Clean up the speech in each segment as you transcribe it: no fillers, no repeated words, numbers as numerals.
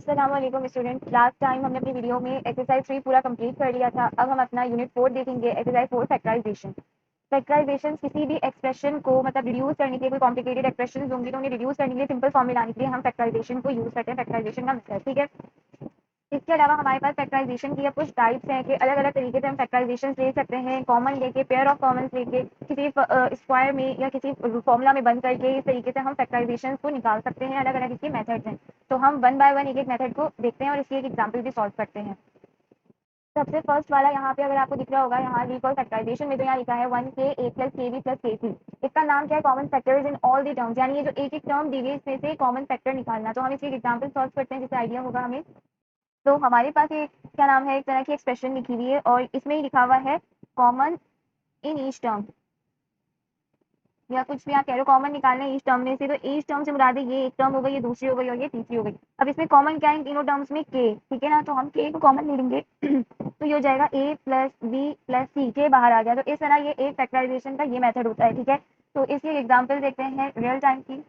अस्सलाम वालेकुम student. Last time हमने अपनी वीडियो में एक्सरसाइज 3 पूरा कंप्लीट कर लिया था। अब हम अपना यूनिट 4 देखेंगे, एक्सरसाइज 4 फैक्टराइजेशन। फैक्टराइजेशन किसी भी एक्सप्रेशन को मतलब रिड्यूस करने के लिए, कोई कॉम्प्लिकेटेड एक्सप्रेशन होंगी तो उन्हें रिड्यूस करने के लिए, सिंपल फॉर्म में लाने के लिए हम फैक्टराइजेशन को यूज करते हैं, फैक्टराइजेशन का मेथड। ठीक है, इसके अलावा हमारे पास फैक्टराइजेशन की अब कुछ टाइप्स हैं कि अलग अलग तरीके से हम फैक्टराइजेशन ले सकते हैं, कॉमन लेके, पेयर ऑफ कॉमन लेके, किसी स्क्वायर में या किसी फॉर्मूला में बंद करके। इस तरीके से हम फैक्टराइजेशन को निकाल सकते हैं। अलग अलग इसके मेथड्स हैं, तो हम वन बाय वन एक एक मेथड को देखते हैं और इसकी एक एग्जाम्पल भी सॉल्व करते हैं। सबसे फर्स्ट वाला यहाँ पे अगर आपको दिख रहा होगा, यहाँ रिकॉल फैक्टराइजेशन में तो यहाँ लिखा है 1k a प्लस के बी प्लस के सी। इसका नाम क्या है? Common factors in all the terms, यानी ये जो एक एक टर्म दी गई इसमें से कॉमन फैक्टर निकालना। तो हम इसकी एग्जाम्पल सॉल्व करते हैं जिससे आइडिया होगा हमें। तो हमारे पास एक क्या नाम है, एक तरह की एक्सप्रेशन लिखी हुई है और इसमें ही लिखा हुआ है कॉमन इन ईच टर्म, या कुछ भी आप कह रहे हो कॉमन निकालना है ईच टर्म में से। तो ईच टर्म से मुराद है ये एक टर्म हो गई, ये दूसरी हो गई और ये तीसरी हो गई। अब इसमें कॉमन क्या है इन तीनों टर्म्स में? के। ठीक है ना, तो हम के को कॉमन ले लेंगे तो ये हो जाएगा a प्लस बी प्लस सी, के बाहर आ गया। तो इस तरह ये एक फैक्टराइजेशन का ये मेथड होता है। ठीक है, तो इसकी एग्जाम्पल देखते हैं रियल टाइम की।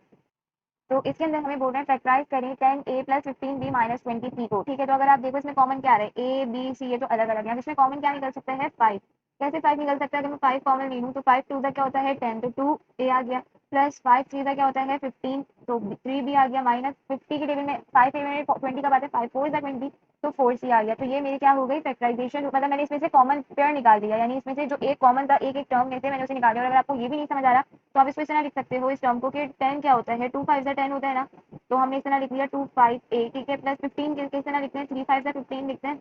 तो इसके अंदर हमें बोल रहे हैं फैक्टराइज करें 10a plus 15b minus 20c को। ठीक है, तो अगर आप देखो इसमें कॉमन क्या आ रहा है, ए बी सी, ये तो अलग अलग है। इसमें कॉमन क्या निकल सकता है? 5। कैसे 5 निकल सकता है? अगर मैं 5 कॉमन ले लूँ तो 5 टू का क्या होता है 10, तो 2a आ गया, प्लस 5 3 का क्या होता है 15, तो 3 भी आ गया, माइनस 50 के टेबल में 5 में 20 का बात है, 5 4 इज 20, तो 4c आ गया। तो ये मेरी क्या हो गई फैक्टराइजेशन, मतलब मैंने इसमें से कॉमन पेयर निकाल दिया, यानी इसमें से जो एक कॉमन था एक एक टर्म में से मैंने उसे निकाल दिया। और अगर आपको ये भी नहीं समझ आ रहा तो आप इसको इस तरह लिख सकते हो इस टर्म को कि 10 क्या होता है, 2 5 10 होता है ना, तो हमने इस तरह लिख लिया 2 5 a। ठीक है, प्लस 15 किस तरह लिखते हैं, 3 5 15 लिखते हैं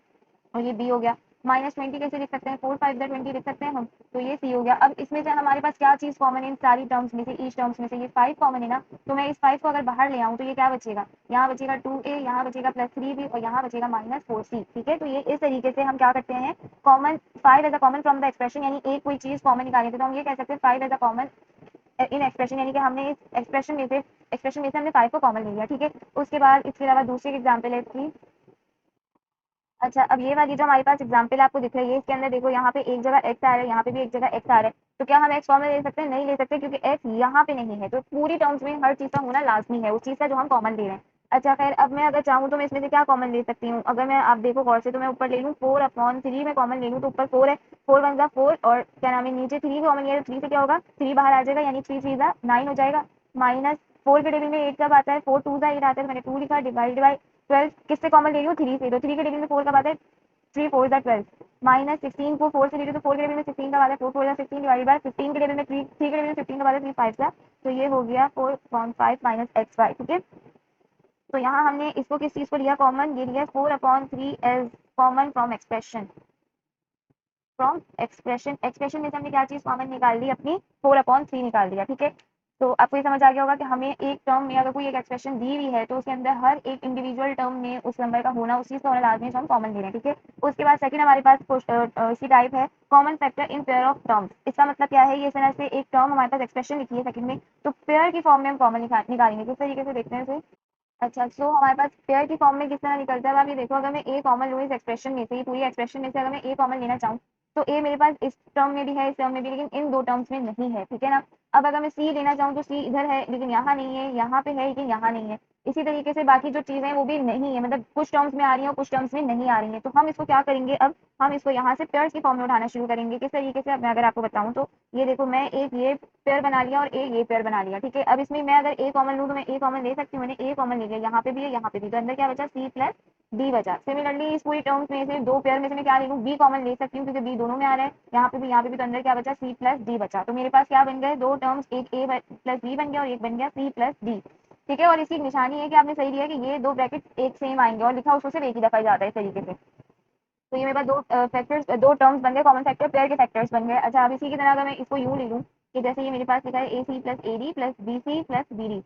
और ये b हो गया। माइनस 20 कैसे लिख सकते हैं, 4 5 20 लिख सकते हैं हम, तो ये c हो गया। अब इसमें से हमारे पास क्या चीज कॉमन है इन सारी टर्म्स में से, ईच टर्म्स में से ये 5 कॉमन है ना, तो मैं इस 5 को अगर बाहर ले आऊँ तो ये क्या बचेगा, यहाँ बचेगा 2a, यहाँ बचेगा प्लस 3b और यहाँ बचेगा माइनस 4c। ठीक है, तो ये इस तरीके से हम क्या करते हैं, common 5 as a common from the expression, यानी एक कोई चीज कॉमन निकालेंगे तो हम ये कह सकते हैं 5 as a common in expression, यानी कि हमने इस एक्सप्रेशन में से हमने 5 को कॉमन ले लिया। ठीक है, उसके बाद इसके अलावा दूसरी एग्जाम्पल है इसकी। अच्छा, अब ये वाली जो हमारे पास एग्जाम्पल आपको दिख रही है, इसके अंदर देखो यहाँ पे एक जगह एक्स आ रहा है, यहाँ पे भी एक जगह एक्स आ रहा है। तो क्या हम एक्स कॉमन ले सकते हैं? नहीं ले सकते, क्योंकि एक्स यहाँ पे नहीं है। तो पूरी टर्म्स में हर चीज़ का होना लाजमी है, उस चीज़ का जो हम कॉमन ले रहे हैं। अच्छा खैर, अब मैं अगर चाहूँ तो मैं इसमें से क्या कॉमन ले सकती हूँ? अगर मैं आप देखो गौर से, तो मैं ऊपर ले लूँ 4/3 में कॉमन ले लूँ तो ऊपर 4 है, 4 1 4 और क्या नाम है नीचे 3 कॉमन लिया, तो 3 से क्या होगा, 3 बाहर आ जाएगा, यानी 3 3 9 हो जाएगा। माइनस 4 के टेबल में 8 कब आता है, 4 2 8 आता है, तो मैंने 2 लिखा, डिवाइड बाई 12 किससे कॉमन ले रही हूँ, 3 से, तो 3 के टेबल में 4 कब आता है, 3 4 12, माइनस 16 को 4 से ले रही तो 4 के टेबल में 16 का बाद है, 4 4 16 डिवाइड बाय 15 के टेबल में 3 के टेबल में 15 का बाद है 3 5 का, तो ये हो गया 4/5 माइनस एक्स वाई। ठीक है, तो यहाँ हमने इसको किस चीज़ को लिया कॉमन, ये लिया 4/3 as common from expression. Expression में से हमने क्या चीज़ कॉमन निकाल ली, अपनी 4/3 निकाल दिया। ठीक है, तो आपको ये समझ आ गया होगा कि हमें एक टर्म में अगर कोई एक एक्सप्रेशन दी हुई है तो उसके अंदर हर एक इंडिविजुअल टर्म में उस नंबर का होना, उस चीज़ का होना लाजमी है जो हम कॉमन ले रहे हैं। ठीक है, उसके बाद सेकंड हमारे पास इसकी टाइप है common factor in pair of terms. इसका मतलब क्या है, ये इस तरह से एक टर्म हमारे पास एक्सप्रेशन लिखी है सेकंड में, तो पेयर की फॉर्म में हम कॉमन निकालेंगे। किस तरीके से देखते हैं इसे। अच्छा, सो हमारे पास पेयर की फॉर्म में किस तरह निकलता है, अब आप ये देखो, अगर मैं ए कॉमन लूँ इस एक्सप्रेशन में से, ये पूरी एक्सप्रेशन में से अगर मैं ए कॉमन लेना चाहूँ तो ए मेरे पास इस टर्म में भी है, इस टर्म में भी, लेकिन इन दो टर्म्स में नहीं है। ठीक है ना, अब अगर मैं सी लेना चाहूँ तो सी इधर है लेकिन यहाँ नहीं है, यहाँ पे है लेकिन यहाँ नहीं है। इसी तरीके से बाकी जो चीज़ें हैं वो भी नहीं है, मतलब कुछ टर्म्स में आ रही हैं और कुछ टर्म्स में नहीं आ रही हैं। तो हम इसको क्या करेंगे, अब हम इसको यहाँ से पेयर्स की फॉर्म में उठाना शुरू करेंगे। किस तरीके से, अब मैं अगर आपको बताऊँ तो ये देखो, मैं एक ये पेयर बना लिया और एक ये पेयर बना लिया। ठीक है, अब इसमें मैं अगर ए कॉमन लूँ तो मैं ए कॉमन ले सकती हूँ, मैंने ए कॉमन ले लिया, यहाँ पे भी है यहाँ पे भी, तो अंदर क्या बचा, सी प्लस डी बचा। सिमिलरली इस पूरी टर्म्स में से दो पेयर में से मैं क्या ले लूँ, बी कॉमन ले सकती हूँ क्योंकि बी दोनों में आ रहा है, यहाँ पे भी, तो अंदर क्या बचा, सी प्लस डी बचा। तो मेरे पास क्या बन गए, दो टर्म्स, एक ए प्लस बी बन गया और एक बन गया सी प्लस डी। ठीक है, और इसकी निशानी है कि आपने सही लिया कि ये दो ब्रैकेट एक सेम आएंगे और लिखा उसको सिर्फ एक ही दफा जाता है इस तरीके से। तो ये मेरे पास दो फैक्टर्स, दो टर्म्स बन गए, कॉमन फैक्टर पेयर के फैक्टर्स बन गए। अच्छा, अब इसी की तरह अगर मैं इसको यूं ले लूँ कि जैसे ये मेरे पास लिखा है a c plus a d plus b c plus b d,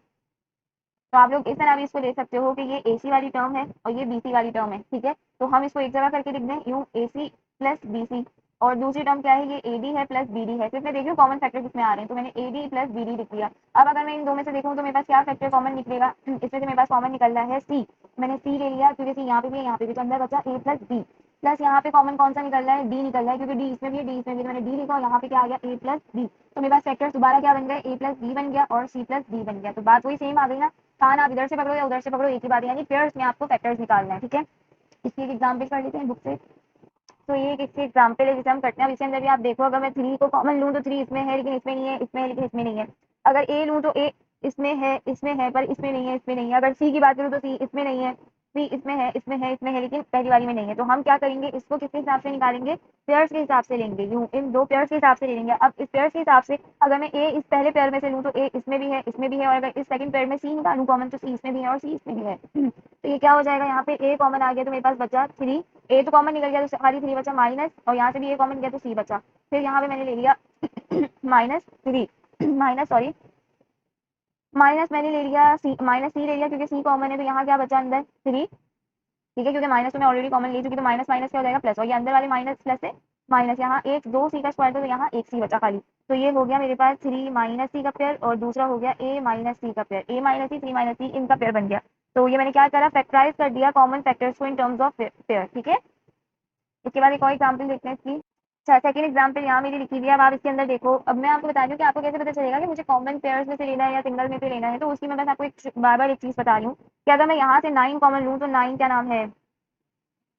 तो आप लोग इस तरह भी इसको ले सकते हो कि ये ए सी वाली टर्म है और ये बी सी वाली टर्म है। ठीक है, तो हम इसको एक जगह करके लिख दें यूं, ए सी प्लस बी सी, और दूसरी टर्म क्या है, ये ए डी है प्लस बी डी है। फिर मैं देख रही हूँ कॉमन फैक्टर किसमें आ रहे हैं, तो मैंने a d plus b d लिख दिया। अब अगर मैं इन दो में से देखूँ तो मेरे पास क्या फैक्टर कॉमन निकलेगा, इसमें से मेरे पास कॉमन निकल रहा है सी, मैंने सी ले लिया क्योंकि सी यहाँ पे भी है यहाँ पे भी, तो अंदर बचा ए प्लस बी, प्लस यहाँ पे कॉमन कौन सा निकल रहा है, डी निकल रहा है क्योंकि डी इसमें भी है डी इसमें भी, तो मैंने डी लिखा और यहाँ पे क्या आ गया, ए प्लस बी। तो मेरे पास फैक्टर्स दोबारा क्या बन गए, ए प्लस बी बन गया और सी प्लस डी बन गया। तो बात वही सेम आ गई ना, कान आप इधर से पकड़ो या उधर से पकड़ो, एक ही बात है, यानी पेयर्स में आपको फैक्टर्स निकालना है, ठीक है। इसकी एक एग्जाम्पल कर लेते हैं बुक से। तो ये एक एग्जाम्पल है जिसे हम करते हैं। अब इसके अंदर भी आप देखो, अगर मैं 3 को कॉमन लूँ तो 3 इसमें है लेकिन इसमें नहीं है, इसमें है लेकिन इसमें नहीं है। अगर ए लूँ तो ए इसमें है पर इसमें नहीं है, इसमें नहीं है। अगर सी की बात करूँ तो सी इसमें नहीं है, सी इसमें है, इसमें है लेकिन पहली वाली में नहीं है। तो हम क्या करेंगे, इसको किसके हिसाब से निकालेंगे, पेयर्स के हिसाब से लेंगे, यूं इन दो पेयर्स के हिसाब से ले लेंगे। अब इस पेयर्स के हिसाब से अगर मैं ए इस पहले पेयर में से लूँ तो ए इसमें भी है, इसमें भी है, और अगर इस सेकंड पेयर में सी निकालूं कॉमन तो सी इसमें भी है और सी इसमें भी है। तो ये क्या हो जाएगा, यहाँ पे ए कॉमन आ गया तो मेरे पास बचा 3, ए तो कॉमन निकल गया तो खाली 3 बचा माइनस, और यहाँ से भी ए कॉमन गया तो सी बचा। फिर यहाँ पे मैंने ले लिया -3 माइनस सॉरी माइनस मैंने ले लिया सी, माइनस सी ले लिया क्योंकि सी कॉमन है, तो यहाँ क्या बचा अंदर 3, ठीक है, क्योंकि माइनस तो मैं ऑलरेडी कॉमन ले चुकी, तो माइनस माइनस क्या हो जाएगा प्लस, और ये अंदर वाले माइनस प्लस से माइनस, यहाँ एक 2 सी का स्क्वायर था तो यहाँ एक सी बचा खाली। तो ये हो गया मेरे पास 3 माइनस सी का पेयर, और दूसरा हो गया ए माइनस सी का पेयर, ए माइनस सी 3 माइनस सी इनका पेयर बन गया। तो ये मैंने क्या करा, फैक्टराइज कर दिया कॉमन फैक्टर्स को इन टर्म्स ऑफ पेयर, ठीक है। इसके बाद एक और एग्जाम्पल देखते हैं इसकी। अच्छा, सेकंड एग्जाम्पल यहाँ मेरी लिखी हुई है। अब आप इसके अंदर देखो, अब मैं आपको बता रही हूँ कि आपको कैसे पता चलेगा कि मुझे कॉमन पेयर्स में से लेना है या सिंगल में से लेना है। तो उसकी मैं बस आपको एक बार बार एक चीज बता रही हूँ कि अगर मैं यहाँ से 9 कॉमन लूँ तो 9 क्या नाम है,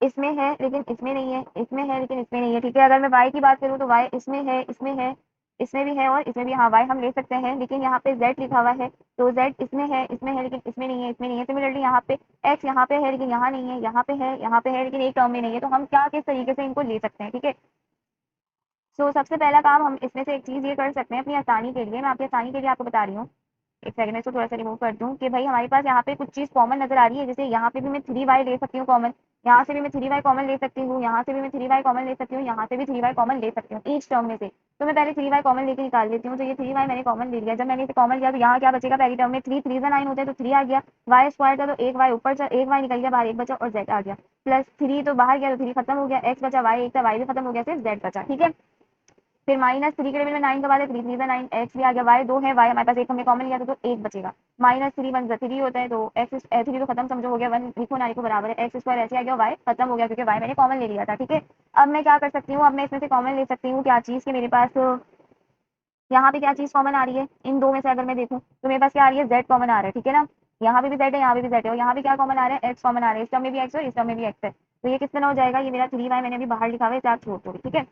इसमें है लेकिन इसमें नहीं है, इसमें है लेकिन इसमें नहीं है, ठीक है। अगर मैं y की बात करूँ तो y इसमें है, इसमें है, इसमें भी है और इसमें भी, हाँ y हम ले सकते हैं, लेकिन यहाँ पे z लिखा हुआ है तो z इसमें है लेकिन इसमें नहीं है, इसमें नहीं है। सिमिलरली यहाँ पे x यहाँ पे है लेकिन यहाँ नहीं है, यहाँ पे है, यहाँ पे है लेकिन एक टर्म में नहीं है। तो हम क्या किस तरीके से इनको ले सकते हैं, ठीक है। सो सबसे पहला काम हम इसमें से एक चीज़ ये कर सकते हैं अपनी आसानी के लिए, मैं आपकी आसानी के लिए आपको बता रही हूँ। एक सेकंड में इसको थोड़ा सा रिमूव कर दूं कि भाई हमारे पास यहाँ पे कुछ चीज़ कॉमन नजर आ रही है। जैसे यहाँ पे भी मैं 3y ले सकती हूँ कॉमन, यहाँ से भी मैं 3y कॉमन ले सकती हूँ, यहाँ से भी मैं 3y कॉमन ले सकती हूँ, यहाँ से भी 3y कॉमन ले सकती हूँ ईच टर्म में से। तो मैं पहले 3y कॉमन लेके निकाल लेती हूँ। तो ये 3y मैंने कॉमन ले लिया। जब मैंने इसे कॉमन लिया तो यहाँ क्या बचेगा, पहली टर्म में 3 3 से 9 होते हैं तो 3 आ गया, y स्क्वायर था तो एक y ऊपर चल, एक y निकल गया बाहर, एक बचा और z आ गया, प्लस 3 तो बाहर गया तो 3 खत्म हो गया, x बचा, y एक था, y भी खत्म हो गया, सिर्फ z बचा, ठीक है। फिर -3 के टेबल में 9 का बाद है, 3 3 9, एक्स भी आ गया, वाई 2 है, वाई हमारे पास एक हमने कॉमन लिया था तो एक बचेगा। -3 1 3 होता है तो एक्स 3 तो खत्म समझो हो गया, 1 लिखो ना लिखो बराबर है, एक्स स्क्वायर ऐसे आ गया, वाई खत्म हो गया क्योंकि वाई मैंने कॉमन ले लिया था, ठीक है। अब मैं क्या कर सकती हूँ, अब मैं इसमें से कॉमन ले सकती हूँ क्या चीज़ के मेरे पास यहाँ पे क्या चीज़ कॉमन आ रही है, इन दो में से अगर मैं देखूँ तो मेरे पास क्या आ रही है, जेड कॉमन आ रहा है, ठीक है ना। यहाँ पे भी जेड है, यहाँ पे भी जेड है, और यहाँ पे क्या कॉमन आ रहा है, एक्स कॉमन आ रहा है, इस टर्म में भी एक्स है, इस टर्म में भी एक्स है। तो ये किस तरह हो जाएगा, ये मेरा 3y मैंने अभी बाहर लिखा हुआ है, इसे आप छोड़ दो, ठीक है।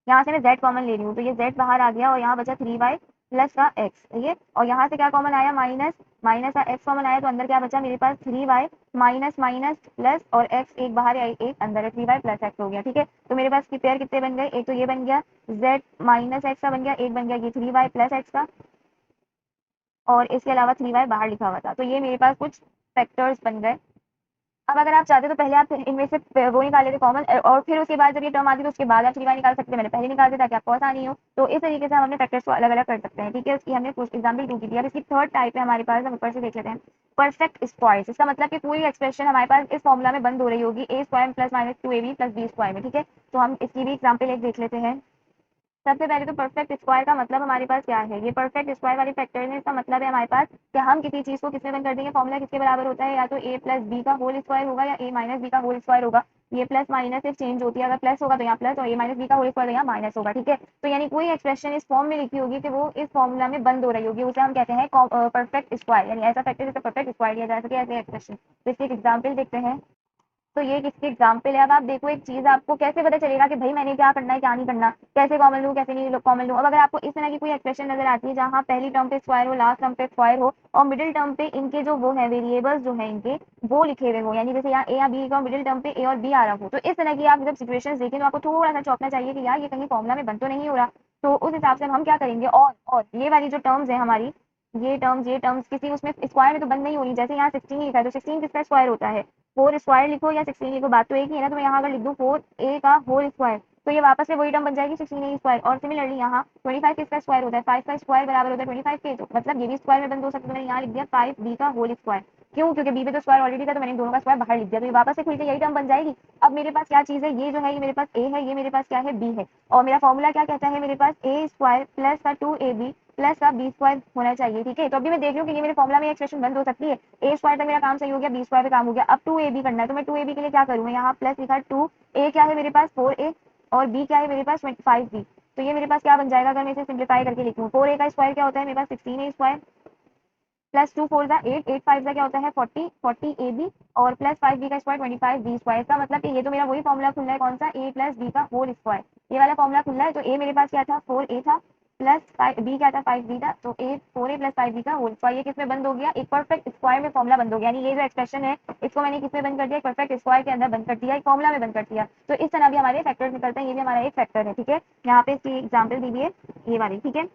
यहाँ से मैं z कॉमन ले रही हूँ तो ये z बाहर आ गया और यहाँ बचा 3y प्लस का x, ये, और यहाँ से क्या कॉमन आया, माइनस, माइनस का x कॉमन आया तो अंदर क्या बचा मेरे पास 3y माइनस माइनस प्लस, और x एक बाहर है एक अंदर है, 3y प्लस x हो गया, ठीक है। तो मेरे पास की पेयर कितने बन गए, एक तो ये बन गया z माइनस x का बन गया, एक बन गया ये 3y प्लस x का, और इसके अलावा 3y बाहर लिखा हुआ था। तो ये मेरे पास कुछ फैक्टर्स बन गए। अब अगर आप चाहते तो पहले आप इनमें से वो निकाल लेते कॉमन, और फिर उसके बाद जब ये टर्म आती तो उसके बाद आप 3y निकाल सकते हैं। मैंने पहले निकाल दिया ताकि आपको आसानी हो। तो इस तरीके से हम अपने फैक्टर्स को अलग अलग कर सकते हैं, ठीक है। उसकी हमने कुछ एग्जाम्पल 2 की थी। अब इसकी थर्ड टाइप है हमारे पास, हम ऊपर से देख लेते हैं, परफेक्ट स्क्वायर्स। इसका मतलब कि पूरी एक्सप्रेशन हमारे पास इस फॉर्मूला में बंद हो रही होगी, a square plus minus 2ab plus b square में, ठीक है। तो हम इसकी भी एग्जाम्पल एक देख लेते हैं। सबसे पहले तो परफेक्ट स्क्वायर का मतलब हमारे पास क्या है, ये परफेक्ट स्क्वायर वाली फैक्टर है, इसका मतलब है हमारे पास कि हम किसी चीज को किसमें बंद कर देंगे, फॉर्मूला किसके बराबर होता है, या तो a प्लस बी का होल स्क्वायर होगा या a माइनस बी का होल स्क्वायर होगा। ये प्लस माइनस से चेंज होती है, अगर प्लस होगा तो यहाँ प्लस और a माइनस बी का होल स्क्वायर यहाँ माइनस होगा, ठीक है। तो यानी कोई एक्सप्रेशन इस फॉर्म में लिखी होगी कि वो इस फॉर्मूला में बंद हो रही होगी, उसे हम कहते हैं परफेक्ट स्क्वायर, यानी ऐसा फैक्टर जिसका परफेक्ट स्क्वायर लिया जा सके, ऐसे एक्सप्रेशन। तो इसकी एक एग्जाम्पल देखते हैं। तो ये किसकी एग्जाम्पल है। अब आप देखो एक चीज, आपको कैसे पता चलेगा कि भाई मैंने क्या करना है क्या नहीं करना, कैसे कॉमन लूँ कैसे नहीं कॉमन लूँ। अब अगर आपको इस तरह की कोई एक्सप्रेशन नजर आती है जहाँ पहली टर्म पे स्क्वायर हो, लास्ट टर्म पे स्क्वायर हो, और मिडिल टर्म पे इनके जो वो है वेरिएबल्स जो है इनके वो लिखे हुए हो, यानी जैसे यहाँ ए या बी का मिडिल टर्म पे ए और बी आ रहा हो, तो इस तरह की आप जब सिचुएशन देखें तो आपको थोड़ा सा चौंकना चाहिए कि यार ये कहीं फॉर्मूला में बंद तो नहीं हो रहा। तो उस हिसाब से हम क्या करेंगे, और ये वाली जो टर्म्स है हमारी, ये टर्म्स किसी उसमें स्क्वायर में तो बंद नहीं हो रही। जैसे यहाँ 16 लिखा है तो 16 किसका स्क्वायर होता है, 4 स्क्वायर लिखो या 16 लिखो, बात तो एक ही है ना। तो मैं यहाँ अगर लिख दूँ 4a का होल स्क्वायर तो ये वापस से वही टर्म बन जाएगी 16a स्क्वायर। और सिमिलरली यहाँ 25 किसका स्क्वायर होता है, 5 का स्क्वायर बराबर होता है 25 के, तो मतलब ये भी स्क्वायर में बंद हो सकता है। मैंने यहाँ लिख दिया 5b का होल स्क्वायर, क्यों, क्योंकि बी पे तो स्क्वायर ऑलरेडी था तो मैंने दोनों का स्क्वायर बाहर लिख दिया, तो ये वापस से खुल के यही टर्म बन जाएगी। अब मेरे पास क्या चीज़ है, ये जो है ये मेरे पास a है, ये मेरे पास क्या है b है, और मेरा फॉर्मूला क्या कहता है, मेरे पास a स्क्वायर प्लस का 2ab प्लस का बी स्क्वायर होना चाहिए, ठीक है। तो अभी मैं देख रही हूँ कि ये मेरे फॉर्मूला में एक्सप्रेशन बंद हो सकती है। ए स्क्वायर तक मेरा काम सही हो गया, बी स्क्वायर पे काम हो गया, अब 2ab करना है। तो मैं 2ab के लिए क्या करूँ, यहाँ प्लस लिखा 2a क्या है मेरे पास 4a, और b क्या है मेरे पास 25b। तो ये मेरे पास क्या बन जाएगा, अगर मैं इसे सिंप्लीफाई करके लिखूँ, 4a का स्क्वायर क्या होता है मेरे पास 16a स्क्वायर, प्लस 2 4 8, 8 5 क्या होता है 40, 40 ए बी और प्लस 5 बी का स्क्वायर 25 बी स्क्वायर। इसका मतलब कि ये तो मेरा वही फॉर्मूला खुल रहा है, कौन सा, ए प्लस बी का होल स्क्वायर। ये वाला फॉर्मूला खुल रहा है। तो ए मेरे पास क्या था 4 ए था, प्लस बी क्या था 5 बी था, तो ए 4 ए प्लस 5 बी का होल स्क्वायर। ये किसमें बंद हो गया, एक परफेक्ट स्क्वायर में फॉर्मूला बंद हो गया। यानी ये जो एक्सप्रेशन है इसको मैंने किसमें बंद कर दिया, परफेक्ट स्क्वायर के अंदर बंद कर दिया, एक फॉर्मूला में बंद कर दिया। तो इस तरह भी हमारे फैक्टर्स निकलते हैं। ये भी हमारा एक फैक्टर है। ठीक है, यहाँ पे इसकी एग्जाम्पल दी हुई है ये वाली। ठीक है,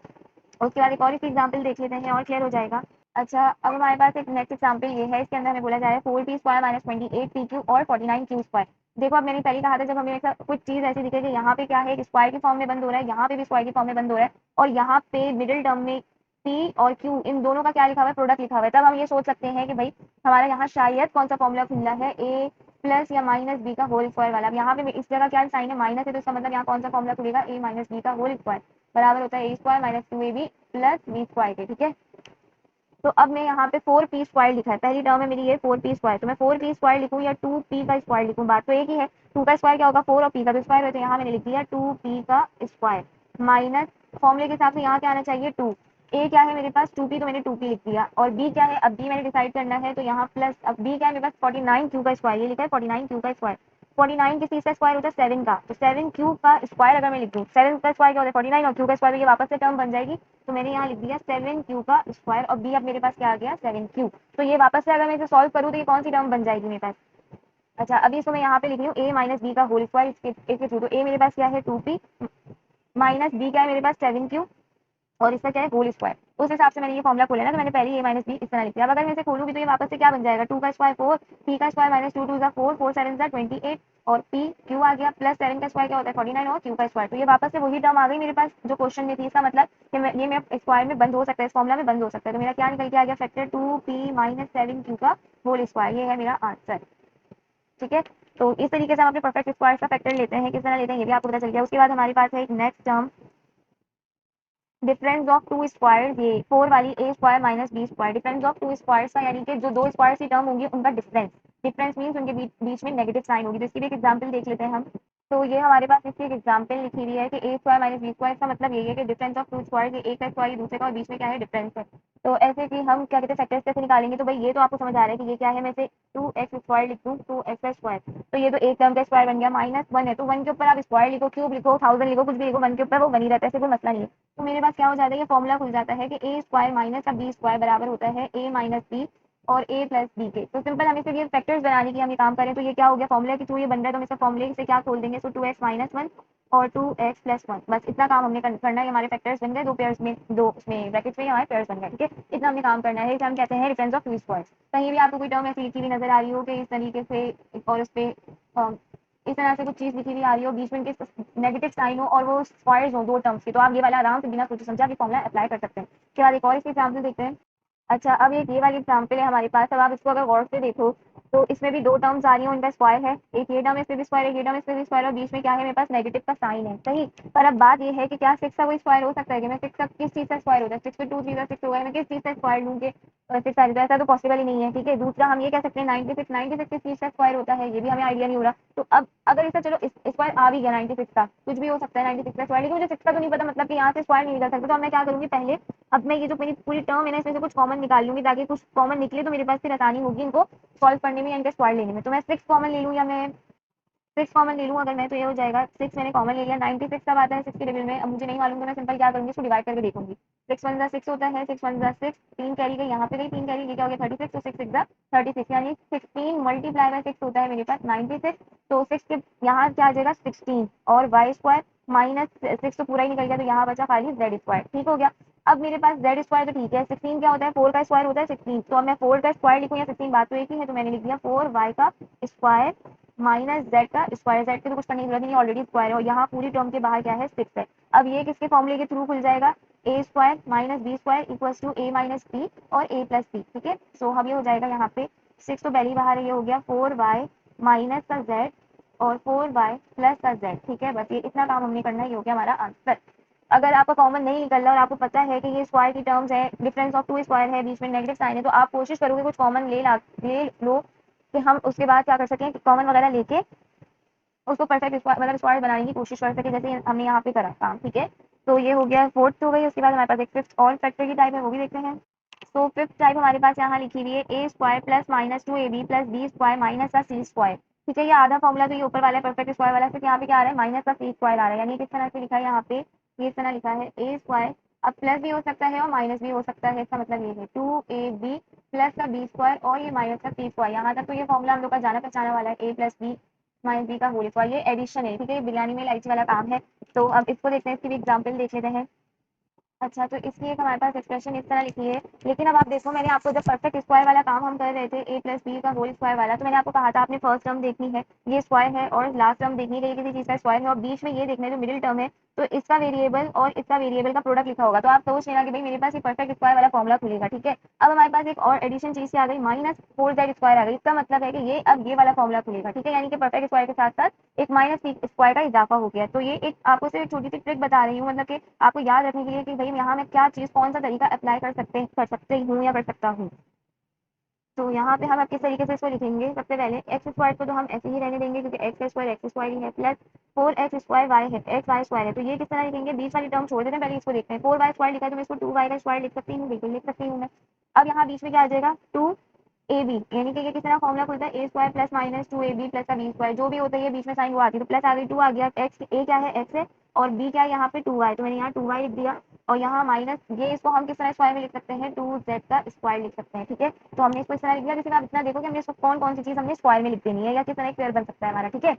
उसके बाद एक और इसकी एग्जाम्पल देख लेते हैं और क्लियर हो जाएगा। अच्छा, अब हमारे पास एक नेक्स्ट एग्जाम्पल ये है। इसके अंदर हमें बोला जा रहा है 4 P square minus 28 P Q और 49 क्यू स्क्वायर। देखो, अब मैंने पहले कहा था जब हमें ऐसा कुछ चीज ऐसी दिखे कि यहाँ पे क्या है, एक स्क्वायर के फॉर्म में बंद हो रहा है, यहाँ पे भी स्क्वायर के फॉर्म में बंद हो रहा है, और यहाँ पे मिडिल टर्म में पी और क्यू इन दोनों का क्या लिखा हुआ है, प्रोडक्ट लिखा हुआ है, तब हम ये सोच सकते हैं कि भाई हमारा यहाँ शायद कौन सा फॉर्मूला खुला है, ए प्लस या माइनस बी का होल स्क्वायर वाला। अब यहाँ पे इस जगह क्या साइन है, माइनस है, तो इसका मतलब यहाँ कौन सा फॉर्मूला खुलेगा, ए माइनस बी का होल स्क्वायर बराबर होता है a square minus 2 a b plus b square के। ठीक है, तो अब मैं यहाँ पे 4 पी स्क्वायर लिखा है, पहली टर्म है मेरी ये 4 पी स्क्वायर, तो मैं 4 पी स्क्वायर लिखूँ या 2 पी का स्क्वायर लिखूँ, बात तो एक ही है। 2 का स्क्वायर क्या होगा 4 और पी का तो स्क्वायर है, तो यहाँ मैंने लिख दिया 2 पी का स्क्वायर माइनस फॉर्मूले के हिसाब से यहाँ क्या आना चाहिए 2। ए क्या है मेरे पास 2 पी, तो मैंने 2 पी लिख दिया, और बी क्या है, अब बी मैंने डिसाइड करना है, तो यहाँ प्लस, अब बी क्या है मेरे पास 49 क्यू का स्क्वायर, ये लिखा है 49 क्यू का स्क्वायर। 49 किस चीज का स्क्वायर होता है 7 का, तो 7 क्यू का स्क्वायर अगर मैं लिख दूँ, 7 का स्क्वायर क्या होता है 49 और क्यू का स्क्वायर, ये वापस से टर्म बन जाएगी, तो मैंने यहाँ लिख दिया 7 क्यू का स्क्वायर, और बी अब मेरे पास क्या आ गया 7 क्यू। तो ये वापस से अगर मैं इसे सॉल्व करूँ तो ये कौन सी टर्म बन जाएगी मेरे पास। अच्छा, अभी इसको मैं यहाँ पे लिख रही हूँ ए माइनस बी का होल स्क्वायर इसके थ्रू, तो ए मेरे पास क्या है 2 पी माइनस बी क्या है मेरे पास 7 क्यू और इसका क्या है होल स्क्वायर। उस हिसाब से मैंने ये फॉर्मूला खोला ना, तो मैंने पहले ए माइनस बी इस तरह लिख दिया। अब अगर मैं इसे खोलूंगी तो ये वापस से क्या बन जाएगा 2 का स्क्वायर 4 पी का स्क्वायर माइनस 2 2 4 4 7 28 और पी क्यू आ गया प्लस 7 का स्क्वायर क्या होता है 49 और क्यू का स्क्वायर। तो ये वापस से वही टर्म आ गई मेरे पास जो क्वेश्चन में थी। इसका मतलब कि ये मेरा स्क्वायर में बंद हो सकता है, इस फॉर्मूला में बंद हो सकता है। तो मेरा क्या निकल के आ गया फैक्टर 2 पी माइनस 7 क्यू का होल स्क्वायर, ये है मेरा आंसर। ठीक है, तो इस तरीके से हम अपने परफेक्ट स्क्वायर का फैक्टर लेते हैं, किस तरह लेते हैं ये भी आपको पता चल गया। उसके बाद हमारे पास है एक next term difference of two square, ये 4 वाली a square minus b square. Difference of two squares का यानी कि जो दो स्क्वायर की टर्म होंगी उनका डिफरेंस, डिफरेंस मीन्स उनके बीच में नेगेटिव साइन होगी। तो इसकी भी एक एग्जांपल देख लेते हैं हम। तो ये हमारे पास इसकी एक एग्जांपल लिखी हुई है कि ए स्क्वायर माइनस बी स्क्वायर का मतलब यही है कि डिफरेंस ऑफ टू स्क्वायर, एक का स्क्वायर दूसरे का और बीच में क्या है डिफरेंस है। तो ऐसे कि हम क्या कहते हैं फैक्टर्स कैसे निकालेंगे, तो भाई ये तो आपको समझ आ रहा है कि ये क्या है, मैं इसे 2x स्क्वायर लिख दूँ 2x का स्क्वायर, तो ये तो एक टर्म का स्क्वायर बन गया, माइनस 1 है तो 1 के ऊपर आप स्क्वायर लिखो, क्यूब लिखो, 1000 लिखो, कुछ भी लिखो, 1 के ऊपर वो बनी रहता है, ऐसे कोई मसला नहीं है। तो मेरे पास क्या हो जाता है, ये फॉर्मूला खुल जाता है कि ए स्क्वायर माइनस का बी स्क्वायर बराबर होता है ए माइनस बी और ए प्लस बी के। तो सिंपल हम इसे ये फैक्टर्स बनाने की हम ये काम करें तो ये क्या हो गया, फॉर्मूला के थ्रू ये बन रहा है, तो हम इसका फॉर्मूले से क्या खोल देंगे, सो 2x माइनस 1 और 2x प्लस 1, बस इतना काम हमने करना है। हमारे फैक्टर्स बन गए, दो पेयर्स में, दो उसमें ब्रैकेट्स में हमारे पेयर्स बन गए। ठीक है, इतना हमने काम करना है, इसे हम कहते हैं डिफरेंस ऑफ टू स्क्वायर्स। कहीं भी आपको कोई टर्म ऐसी लिखी हुई नजर आ रही हो कि इस तरीके से और उस पे इस तरह से कुछ चीज लिखी हुई आ रही हो, बीच में इनके नेगेटिव साइन हो और वो स्क्वायर्स हो दो टर्म्स के, तो आप ये वाला आराम से बिना सोचे समझे आप ये फॉर्मूला अप्लाई कर सकते हैं। उसके बाद एक और इसकी एग्जाम्पल देखते हैं। अच्छा, अब एक ये वाली एग्जाम्पल है हमारे पास। अब आप इसको अगर गौर से देखो तो इसमें भी दो टर्म्स आ रही हैं, उनका स्क्वायर है, एक ये टर्म इसमें भी स्क्वायर है, ये टर्म इसमें भी स्क्वायर, और बीच में क्या है मेरे पास नेगेटिव का साइन है, सही। पर अब बात ये है कि क्या 6 का कोई स्क्वायर हो सकता है, कि मैं 6 का किस चीज का स्क्वायर होता है, 6 पे 2 3 6 होगा, मैं किस चीज का स्क्वायर लूँ कि 6 आ जाए, ऐसा तो पॉसिबल ही नहीं है। ठीक है, दूसरा हम ये कह सकते हैं 96 किस चीज का स्क्वायर होता है, ये भी हमें आइडिया नहीं हो रहा। तो अब अगर इसका चलो स्क्वायर आ भी गया 96 का, कुछ भी हो सकता है 96 का स्क्वायर, लेकिन मुझे 6 का तो नहीं पता, मतलब कि यहाँ से स्क्वायर नहीं निकल सकता। तो अब मैं क्या करूँगी, पहले अब मैं ये जो मेरी पूरी टर्म है ना इसमें से कुछ कॉमन निकाल लूंगी, ताकि कुछ कॉमन निकले तो मेरे पास फिर आसानी होगी इनको सॉल्व करने में या इनका स्क्वायर लेने में। तो मैं 6 कॉमन ले लूँ या मैं 6 कॉमन ले लूँ अगर मैं, तो ये हो जाएगा 6 मैंने कॉमन ले लिया, 96 कब आता है 6 के टेबल में, अब मुझे नहीं मालूम तो मैं सिंपल क्या करूँगी, इसको डिवाइड करके देखूंगी। 6 1 6 होता है, 6 1 6, 3 कैरी गई यहाँ पे गई, 3 कैरी, ये क्या हो गया 36, तो 6 6 36, यानी 16 मल्टीप्लाई बाय 6 होता है मेरे पास 96। तो 6 के यहाँ क्या आ जाएगा 16 और वाई स्क्वायर माइनस 6 तो पूरा ही निकल गया, तो यहाँ बचा खाली जेड स्क्वायर। ठीक हो गया, अब मेरे पास जेड स्क्वायर तो ठीक है, 16 क्या होता है 4 का स्क्वायर होता है 16, तो अब मैं 4 का स्क्वायर लिखूँ या 16, बात तो एक ही है, तो मैंने लिख दिया 4 वाई का स्क्वायर माइनस जेड का स्क्वायर, जेड के तो कुछ करने की जरूरत नहीं, ऑलरेडी स्क्वायर है, और यहाँ पूरी टर्म के बाहर क्या है 6 है। अब ये किसके फॉर्मूले के थ्रू खुल जाएगा, a square minus b square equals to a minus b और ए प्लस बी। ठीक है, सो हम ये हो जाएगा यहाँ पे 6 तो पहली बाहर है, ये हो गया 4y माइनस का जेड और 4y प्लस का जेड। ठीक है, बस ये इतना काम हमने करना है, ये हो गया हमारा आंसर। अगर आपका कॉमन नहीं निकल रहा और आपको पता है कि ये स्क्वायर की टर्म्स है, डिफरेंस ऑफ टू स्क्वायर है, बीच में नेगेटिव साइन है, तो आप कोशिश करोगे कुछ कॉमन ले लो कि हम उसके बाद क्या कर सकें, कॉमन वगैरह लेके उसको परफेक्ट स्क्वायर मतलब स्क्वायर बनाने की कोशिश कर सके, जैसे हमने यहाँ पे करा काम। ठीक है, तो ये हो गया फोर्थ हो गई। उसके बाद हमारे पास एक फिफ्थ और फैक्टर की टाइप है, वो भी देखते हैं। तो फिफ्थ टाइप हमारे पास यहाँ लिखी हुई है a square plus minus 2ab plus b square minus का सी स्क्वायर। ठीक है, ये आधा फॉर्मूला तो ये ऊपर वाला है परफेक्ट स्क्वायर वाला, सिर्फ यहाँ पे क्या आ रहा है माइनस का सी स्क्वायर आ रहा है, यानी किस तरह से लिखा है यहाँ पे, ये इस तरह लिखा है ए स्क्वायर, अब प्लस भी हो सकता है और माइनस भी हो सकता है, इसका मतलब ये है 2ab प्लस का बी स्क्वायर और ये माइनस का सी स्क्वायर। यहाँ तक तो ये फॉर्मूला हम लोग का जाना पहचाना वाला है, ए प्लस बी माइनस बी का होल स्क्वायर, ये एडिशन है। ठीक है, ये बिरयानी में इलायची वाला काम है। तो अब इसको देखते हैं, इसकी भी एग्जाम्पल देख लेते हैं। अच्छा, तो इसकी एक हमारे पास एक्सप्रेशन इस तरह लिखी है, लेकिन अब आप देखो मैंने आपको जब परफेक्ट स्क्वायर वाला काम हम कर रहे थे ए प्लस बी का होल स्क्वायर वाला, तो मैंने आपको कहा था आपने फर्स्ट टर्म देखनी है, ये स्क्वायर है, और लास्ट टर्म देखनी है किसी चीज़ का स्क्वायर है, और बीच में ये देखना है जो मिडिल टर्म है, तो इसका वेरिएबल और इसका वेरिएबल का प्रोडक्ट लिखा होगा, तो आप सोच लेना कि भाई मेरे पास ये परफेक्ट स्क्वायर वाला फॉर्मूला खुलेगा। ठीक है, अब हमारे पास एक और एडिशन चीज़ आ गई, माइनस 4z स्क्वायर आ गई, इसका मतलब है कि ये अब ये वाला फॉर्मूला खुलेगा। ठीक है, यानी कि परफेक्ट स्क्वायर के साथ साथ एक माइनस स्क्वायर का इजाफा हो गया। तो ये एक आपको सिर्फ छोटी सी ट्रिक बता रही हूँ, मतलब कि आपको याद रखने के लिए कि भाई यहाँ मैं क्या चीज़ कौन सा तरीका अप्लाई कर सकते हूँ या कर सकता हूँ। तो यहाँ पे हम अब किस तरीके से इसको लिखेंगे, सबसे पहले एक्स स्क्वायर को तो हम ऐसे ही रहने देंगे क्योंकि एक्स स्क्वायर ही है, प्लस 4x स्क्वायर वाई है, एक्स वाई स्क्वायर है, तो ये किस तरह लिखेंगे, बीच वाली टर्म छोड़ देते हैं, पहले इसको देखते हैं। 4y स्क्वायर लिखा है तो मैं इसको 2y का स्क्वायर लिख सकती हूँ, बिल्कुल लिख सकती हूँ मैं। अब यहाँ बीच में क्या आ जाएगा, 2ab, यानी कि ये किस तरह फॉर्मूला खुलता है, a square plus minus 2ab plus का बी स्क्वायर, जो भी होता है ये बीच में साइन वो आती है, तो प्लस आ गई 2 आ गया, एक्स ए क्या है एक्स है, और बी क्या है यहाँ पे 2y, तो मैंने यहाँ 2y लिख दिया, और यहाँ माइनस ये, इसको हम किस तरह स्क्वायर में लिख सकते हैं, 2z का स्क्वायर लिख सकते हैं। ठीक है, तो हमने इसको इस तरह लिख दिया, लेकिन आप इतना देखो कि हमने इसको कौन कौन सी चीज़ हमने स्क्वायर में लिख देनी है, या किस तरह एक पेयर बन सकता है हमारा। ठीक है,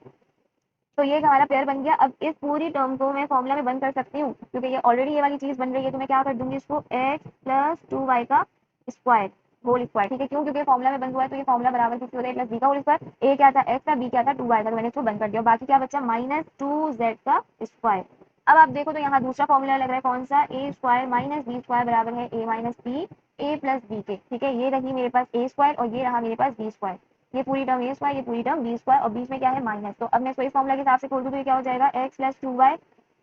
तो ये हमारा पेयर बन गया। अब इस पूरी टर्म को मैं फॉर्मूला में बंद कर सकती हूँ क्योंकि ये ऑलरेडी ये वाली चीज़ बन रही है, तो मैं क्या कर दूंगी इसको, एक्स प्लस 2y का स्क्वायर होल स्क्वायर। ठीक है, क्यों, क्योंकि फॉर्मूला में बंद हुआ है, तो ये फॉर्मूला बराबर किसी होता है प्लस बी का होल स्क्वायर, ए क्या था एक्स का, बी क्या था 2y का, तो मैंने इसको बंद कर दिया, बाकी क्या बचा माइनस 2z का स्क्वायर। अब आप देखो तो यहाँ दूसरा फॉर्मूला लग रहा है कौन सा, ए स्क्वायर माइनस बी स्क्वायर बराबर है ए माइनस बी, ए प्लस बी के। ठीक है, ये रही मेरे पास ए स्क्वायर और ये रहा मेरे पास बी स्क्वायर, ये पूरी टर्म ए स्क्वायर, ये पूरी टर्म बी स्क्वायर, और बीच में क्या है माइनस। तो अब मैं इसको इस फॉर्मूला के हिसाब से खोल दूँ तो ये क्या हो जाएगा, एक्स प्लस 2y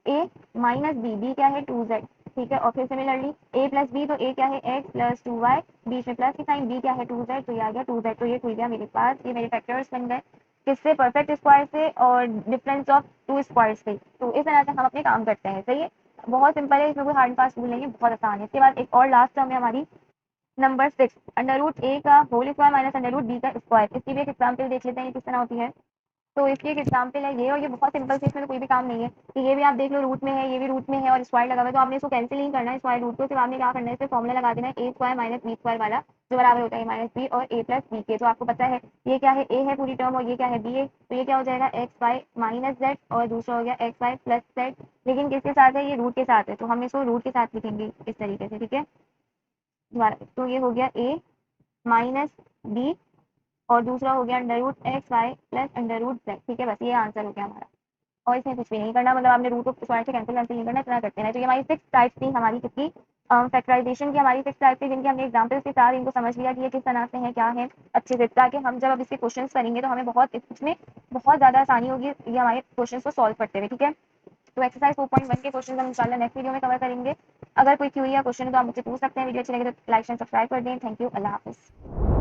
ए माइनस बी, बी क्या है 2z। ठीक है, और फिर सिमिलरली ए प्लस बी, तो ए क्या है एक्स प्लस 2y, बीच में प्लस की साइन, बी क्या है 2z, तो ये आ गया 2z, तो ये खुल गया मेरे पास, ये मेरे फैक्टर्स बन गए किससे, परफेक्ट स्क्वायर से और डिफरेंस ऑफ टू स्क्वायर से। तो इस तरह से हम अपने काम करते हैं। सही है, बहुत सिंपल है, इसमें कोई हार्ड फास्ट रूल नहीं है, बहुत आसान है। इसके बाद एक और लास्ट टर्म है हमारी नंबर 6, अंडर रूट ए का whole square minus under root b का स्क्वायर। इसकी भी एक एग्जाम्पल देख लेते हैं किस तरह होती है। तो इसकी एक एग्जाम्पल है ये, और ये बहुत सिंपल से, इसमें तो कोई भी काम नहीं है कि ये भी आप देख लो रूट में है, ये भी रूट में है और स्क्वायर लगा हुआ है, तो आपने इसको कैंसिल नहीं करना है स्क्वायर रूट को, सिर्फ आपने क्या करना है, इससे फॉर्मूला लगा देना है a square minus b square वाला, जो बराबर होता है माइनस बी और ए प्लस बी के। जो आपको पता है ये क्या है, ए है पूरी टर्म और ये क्या है बी है, तो ये क्या हो जाएगा एक्स वाई माइनस जेड, और दूसरा हो गया एक्स वाई प्लस जेड, लेकिन किसके साथ है, ये रूट के साथ है, तो हम इसको रूट के साथ लिखेंगे इस तरीके से। ठीक है, दोबारा, तो ये हो गया ए माइनस बी और दूसरा हो गया under root x y plus under root z. ठीक है, बस ये आंसर हो गया हमारा, और इसमें कुछ भी नहीं करना, मतलब आपने रूट को स्क्वायर से कैंसिल नहीं करना, इतना करते हैं। तो ये हमारी 6 टाइप्स थी हमारी किसकी, फैक्टराइजेशन की हमारी 6 टाइप थी, जिनके हमने एग्जाम्पल्स के साथ इनको समझ लिया कि ये किस तरह से है, क्या है अच्छे से, ताकि हम जब अब इसके क्वेश्चंस करेंगे तो हमें बहुत इसमें बहुत ज़्यादा आसानी होगी ये हमारे क्वेश्चंस को सॉल्व करते हुए। ठीक है, तो एक्सरसाइज 4.1 के क्वेश्चन हम इंशाल्लाह नेक्स्ट वीडियो में कवर करेंगे। अगर कोई क्वेरी या क्वेश्चन है तो आप मुझसे पूछ सकते हैं। वीडियो अच्छी लगे तो लाइक एंड सब्सक्राइब कर दें। थैंक यू, अल्लाह हाफिज़।